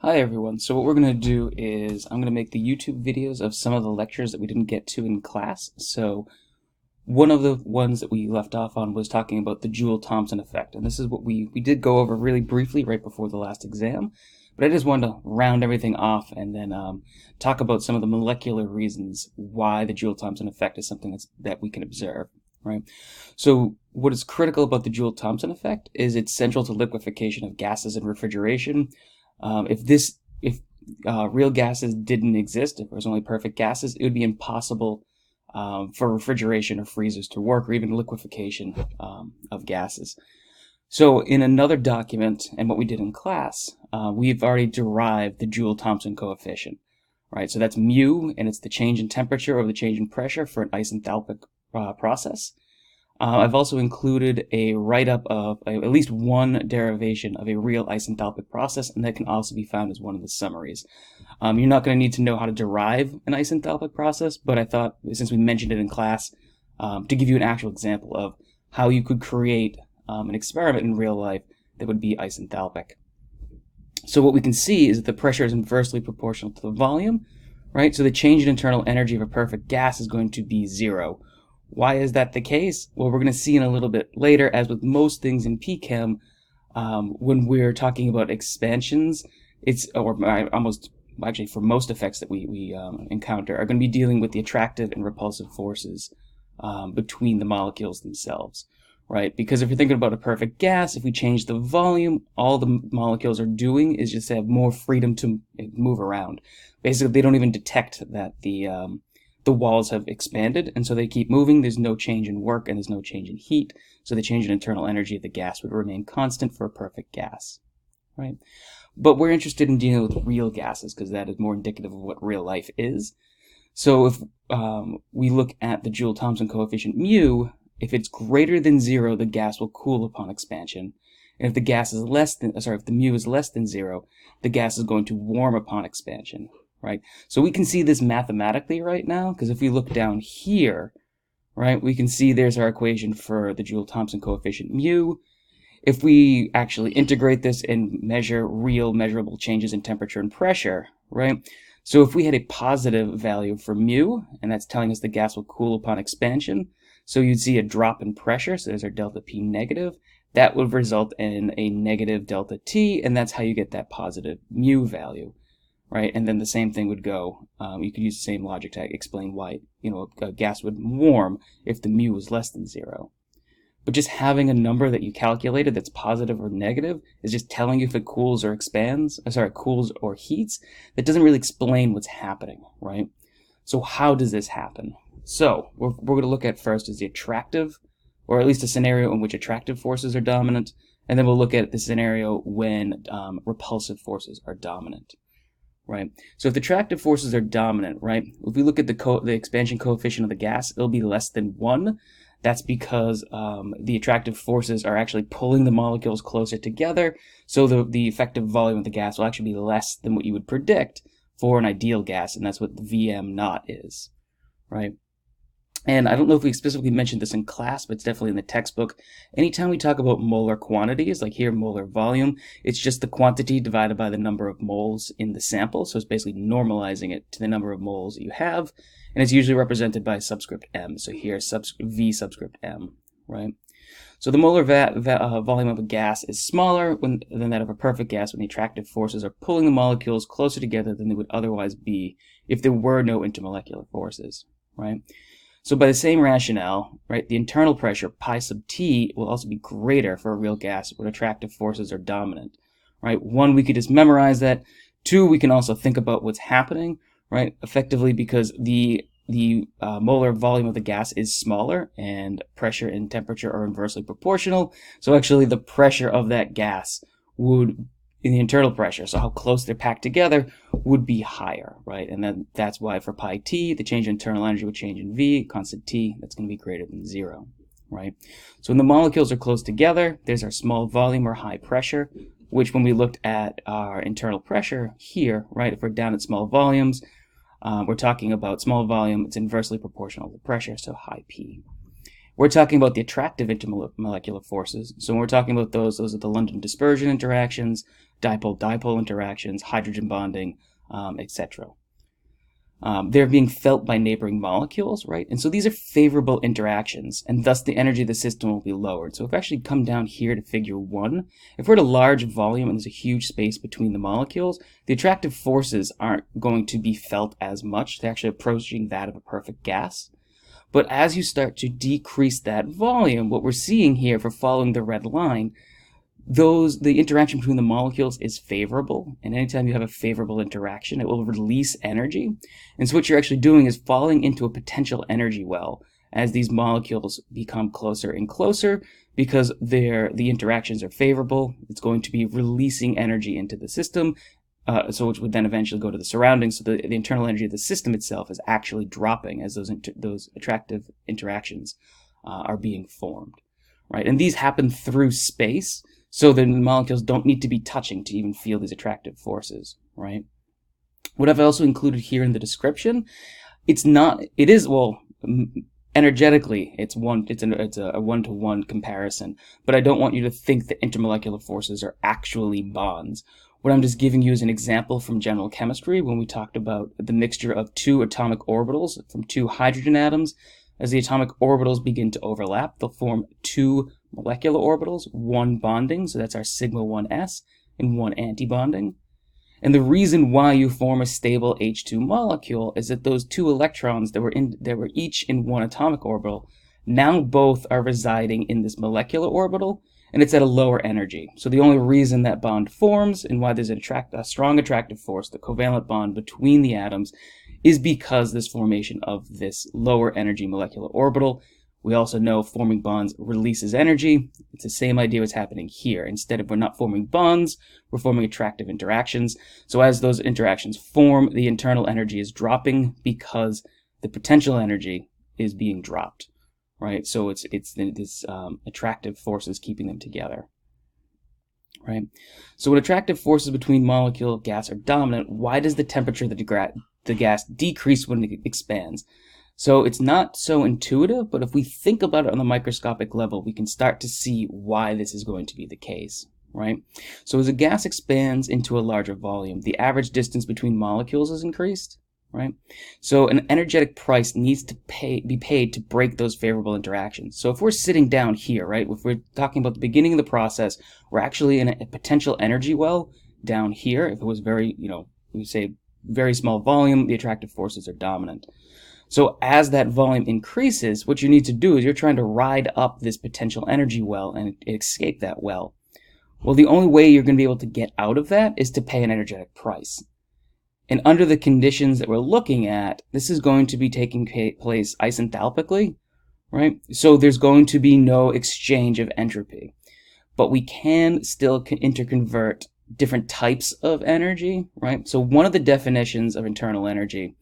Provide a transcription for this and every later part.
Hi everyone. So what we're going to do is I'm going to make the YouTube videos of some of the lectures that we didn't get to in class. So one of the ones that we left off on was talking about the Joule-Thomson effect. And this is what we did go over really briefly right before the last exam. But I just wanted to round everything off and then talk about some of the molecular reasons why the Joule-Thomson effect is something that we can observe. Right. So what is critical about the Joule-Thomson effect is it's central to liquefaction of gases and refrigeration. If real gases didn't exist, if there was only perfect gases, it would be impossible for refrigeration or freezers to work, or even liquefaction of gases. So in another document, and what we did in class, we've already derived the Joule-Thomson coefficient, right? So that's mu, and it's the change in temperature over the change in pressure for an isenthalpic process. I've also included a write-up of at least one derivation of a real isenthalpic process, and that can also be found as one of the summaries. You're not going to need to know how to derive an isenthalpic process, but I thought, since we mentioned it in class, to give you an actual example of how you could create an experiment in real life that would be isenthalpic. So what we can see is that the pressure is inversely proportional to the volume, right? So the change in internal energy of a perfect gas is going to be zero. Why is that the case? Well, we're going to see in a little bit later, as with most things in PChem, when we're talking about expansions, for most effects that we encounter, are going to be dealing with the attractive and repulsive forces between the molecules themselves, right? Because if you're thinking about a perfect gas, if we change the volume, all the molecules are doing is just have more freedom to move around. Basically, they don't even detect that the walls have expanded, and so they keep moving. There's no change in work, and there's no change in heat, so the change in internal energy of the gas would remain constant for a perfect gas, right? But we're interested in dealing with real gases, because that is more indicative of what real life is. So if we look at the Joule-Thomson coefficient mu, if it's greater than 0, the gas will cool upon expansion. And if the mu is less than 0, the gas is going to warm upon expansion. Right? So we can see this mathematically right now, because if we look down here, right, we can see there's our equation for the Joule-Thomson coefficient mu. If we actually integrate this and measure real measurable changes in temperature and pressure, right? So if we had a positive value for mu, and that's telling us the gas will cool upon expansion, so you'd see a drop in pressure, so there's our delta P negative, that would result in a negative delta T, and that's how you get that positive mu value. Right, and then the same thing would go. You could use the same logic to explain why a gas would warm if the mu was less than 0. But just having a number that you calculated that's positive or negative is just telling you if it cools or cools or heats. That doesn't really explain what's happening, right? So how does this happen? So we're going to look at first is the attractive, or at least a scenario in which attractive forces are dominant, and then we'll look at the scenario when repulsive forces are dominant. Right. So if the attractive forces are dominant, right, if we look at the expansion coefficient of the gas, it'll be less than 1. That's because the attractive forces are actually pulling the molecules closer together, so the effective volume of the gas will actually be less than what you would predict for an ideal gas, and that's what the Vm naught is, right? And I don't know if we specifically mentioned this in class, but it's definitely in the textbook. Anytime we talk about molar quantities, like here molar volume, it's just the quantity divided by the number of moles in the sample. So it's basically normalizing it to the number of moles that you have. And it's usually represented by subscript m. So here V subscript m, right? So the molar volume of a gas is smaller than that of a perfect gas when the attractive forces are pulling the molecules closer together than they would otherwise be if there were no intermolecular forces, right? So by the same rationale, right, the internal pressure, pi sub T, will also be greater for a real gas when attractive forces are dominant, right? 1, we could just memorize that. 2, we can also think about what's happening, right, effectively because the molar volume of the gas is smaller and pressure and temperature are inversely proportional. So actually the pressure of that gas would, in the internal pressure, so how close they're packed together, would be higher, right? And then that's why for pi T, the change in internal energy would change in V, constant T, that's going to be greater than 0, right? So when the molecules are close together, there's our small volume or high pressure, which when we looked at our internal pressure here, right, if we're down at small volumes, we're talking about small volume, it's inversely proportional to pressure, so high P. We're talking about the attractive intermolecular forces. So when we're talking about those are the London dispersion interactions, dipole-dipole interactions, hydrogen bonding, etc. They're being felt by neighboring molecules, right? And so these are favorable interactions, and thus the energy of the system will be lowered. So if we actually come down here to figure 1, if we're at a large volume and there's a huge space between the molecules, the attractive forces aren't going to be felt as much. They're actually approaching that of a perfect gas. But as you start to decrease that volume, what we're seeing here, if we're following the red line, the interaction between the molecules is favorable, and anytime you have a favorable interaction, it will release energy. And so what you're actually doing is falling into a potential energy well as these molecules become closer and closer, because the interactions are favorable. It's going to be releasing energy into the system, so which would then eventually go to the surroundings. So the internal energy of the system itself is actually dropping as those attractive interactions are being formed, right? And these happen through space. So the molecules don't need to be touching to even feel these attractive forces, right? What I've also included here in the description, energetically, it's a one-to-one comparison, but I don't want you to think that intermolecular forces are actually bonds. What I'm just giving you is an example from general chemistry when we talked about the mixture of 2 atomic orbitals from 2 hydrogen atoms. As the atomic orbitals begin to overlap, they'll form 2 molecular orbitals, 1 bonding, so that's our sigma 1s, and 1 antibonding. And the reason why you form a stable H2 molecule is that those 2 electrons that were each in 1 atomic orbital, now both are residing in this molecular orbital, and it's at a lower energy. So the only reason that bond forms and why there's a strong attractive force, the covalent bond between the atoms, is because this formation of this lower energy molecular orbital. We also know forming bonds releases energy. It's the same idea what's happening here. Instead of we're not forming bonds, we're forming attractive interactions. So as those interactions form, the internal energy is dropping because the potential energy is being dropped, right? So it's this attractive forces keeping them together, right? So when attractive forces between molecule and gas are dominant, why does the temperature of the gas decrease when it expands? So it's not so intuitive, but if we think about it on the microscopic level, we can start to see why this is going to be the case, right? So as a gas expands into a larger volume, the average distance between molecules is increased, right? So an energetic price needs to be paid to break those favorable interactions. So if we're sitting down here, right, if we're talking about the beginning of the process, we're actually in a potential energy well down here. If it was we say very small volume, the attractive forces are dominant. So as that volume increases, what you need to do is you're trying to ride up this potential energy well and escape that well. Well, the only way you're going to be able to get out of that is to pay an energetic price. And under the conditions that we're looking at, this is going to be taking place isenthalpically, right? So there's going to be no exchange of entropy. But we can still interconvert different types of energy, right? So one of the definitions of internal energy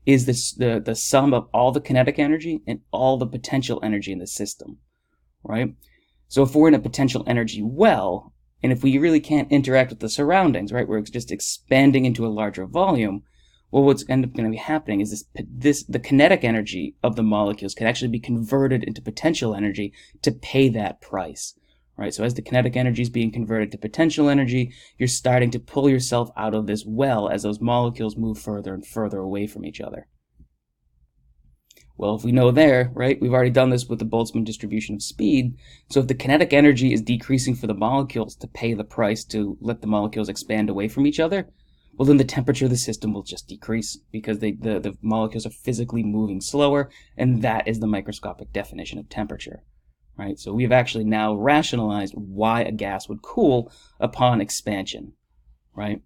is the sum of all the kinetic energy and all the potential energy in the system, right? So if we're in a potential energy well, and if we really can't interact with the surroundings, right, we're just expanding into a larger volume, well, what's end up going to be happening is the kinetic energy of the molecules can actually be converted into potential energy to pay that price, right? So as the kinetic energy is being converted to potential energy, you're starting to pull yourself out of this well as those molecules move further and further away from each other. Well, if we know there, right, we've already done this with the Boltzmann distribution of speed. So if the kinetic energy is decreasing for the molecules to pay the price to let the molecules expand away from each other, well, then the temperature of the system will just decrease because the molecules are physically moving slower, and that is the microscopic definition of temperature. Right? So we've actually now rationalized why a gas would cool upon expansion, right?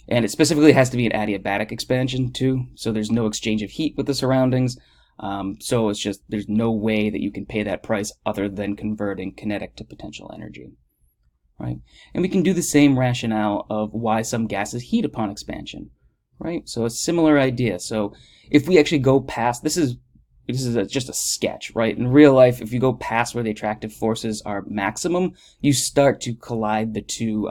And it specifically has to be an adiabatic expansion too, so there's no exchange of heat with the surroundings. So it's just, there's no way that you can pay that price other than converting kinetic to potential energy, right? And we can do the same rationale of why some gases heat upon expansion, right? So a similar idea. So if we actually go past, this is just a sketch, right? In real life, if you go past where the attractive forces are maximum, you start to collide the two,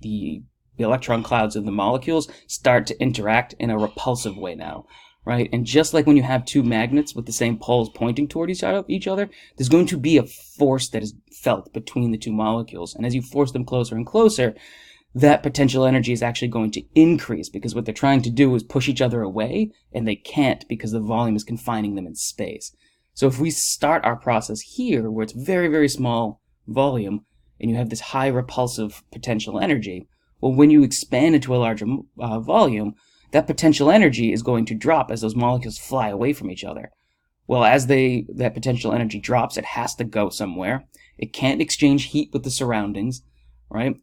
the electron clouds of the molecules start to interact in a repulsive way now, right? And just like when you have two magnets with the same poles pointing toward each other, there's going to be a force that is felt between the two molecules. And as you force them closer and closer, that potential energy is actually going to increase, because what they're trying to do is push each other away, and they can't because the volume is confining them in space. So if we start our process here, where it's very, very small volume, and you have this high repulsive potential energy, well, when you expand into a larger volume, that potential energy is going to drop as those molecules fly away from each other. Well, as that potential energy drops, it has to go somewhere. It can't exchange heat with the surroundings, right?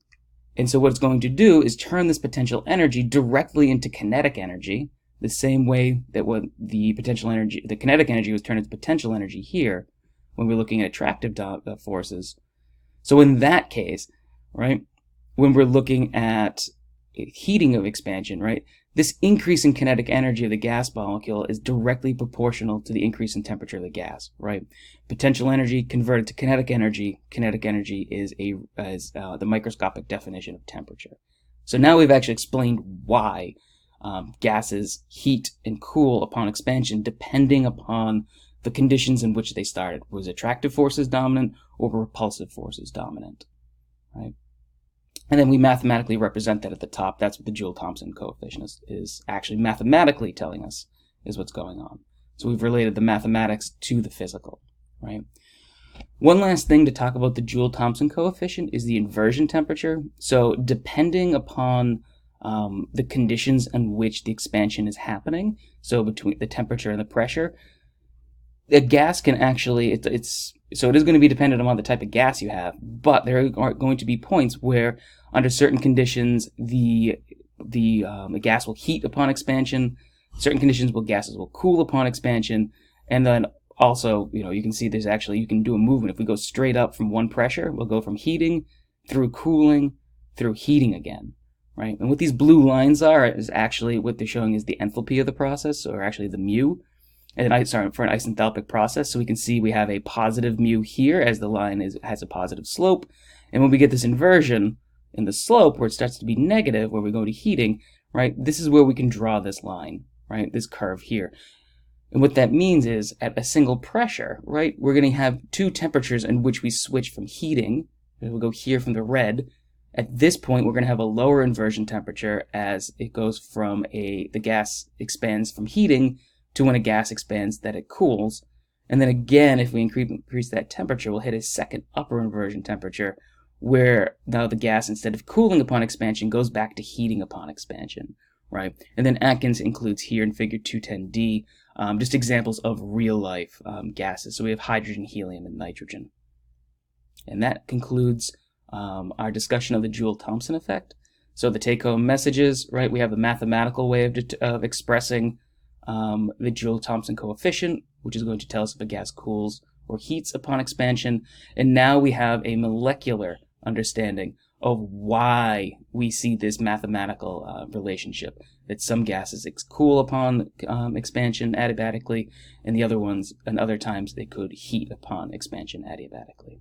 And so what it's going to do is turn this potential energy directly into kinetic energy, the same way that what the kinetic energy was turned into potential energy here when we're looking at attractive forces. So in that case, right, when we're looking at heating of expansion, right, this increase in kinetic energy of the gas molecule is directly proportional to the increase in temperature of the gas, right? Potential energy converted to kinetic energy. Kinetic energy is the microscopic definition of temperature. So now we've actually explained why gases heat and cool upon expansion depending upon the conditions in which they started. Was attractive forces dominant or were repulsive forces dominant, right? And then we mathematically represent that at the top. That's what the Joule-Thomson coefficient is actually mathematically telling us is what's going on. So we've related the mathematics to the physical, right? One last thing to talk about the Joule-Thomson coefficient is the inversion temperature. So depending upon the conditions in which the expansion is happening, so between the temperature and the pressure, a gas can actually, so it is going to be dependent on the type of gas you have, but there are going to be points where under certain conditions the gas will heat upon expansion, certain conditions where gases will cool upon expansion, and then also, you can see you can do a movement. If we go straight up from one pressure, we'll go from heating through cooling through heating again, right? And what these blue lines are is actually what they're showing is the enthalpy of the process, or actually the mu. And for an isenthalpic process, so we can see we have a positive mu here as the line has a positive slope. And when we get this inversion in the slope where it starts to be negative, where we go to heating, right, this is where we can draw this line, right, this curve here. And what that means is at a single pressure, right, we're going to have two temperatures in which we switch from heating. We'll go here from the red. At this point, we're going to have a lower inversion temperature as it goes from the gas expands from heating to when a gas expands that it cools. And then again, if we increase that temperature, we'll hit a second upper inversion temperature where now the gas, instead of cooling upon expansion, goes back to heating upon expansion, right? And then Atkins includes here in figure 210D just examples of real life gases. So we have hydrogen, helium, and nitrogen. And that concludes our discussion of the Joule-Thomson effect. So the take-home messages, right? We have a mathematical way of expressing the Joule-Thomson coefficient, which is going to tell us if a gas cools or heats upon expansion. And now we have a molecular understanding of why we see this mathematical relationship, that some gases cool upon expansion adiabatically, and other times they could heat upon expansion adiabatically.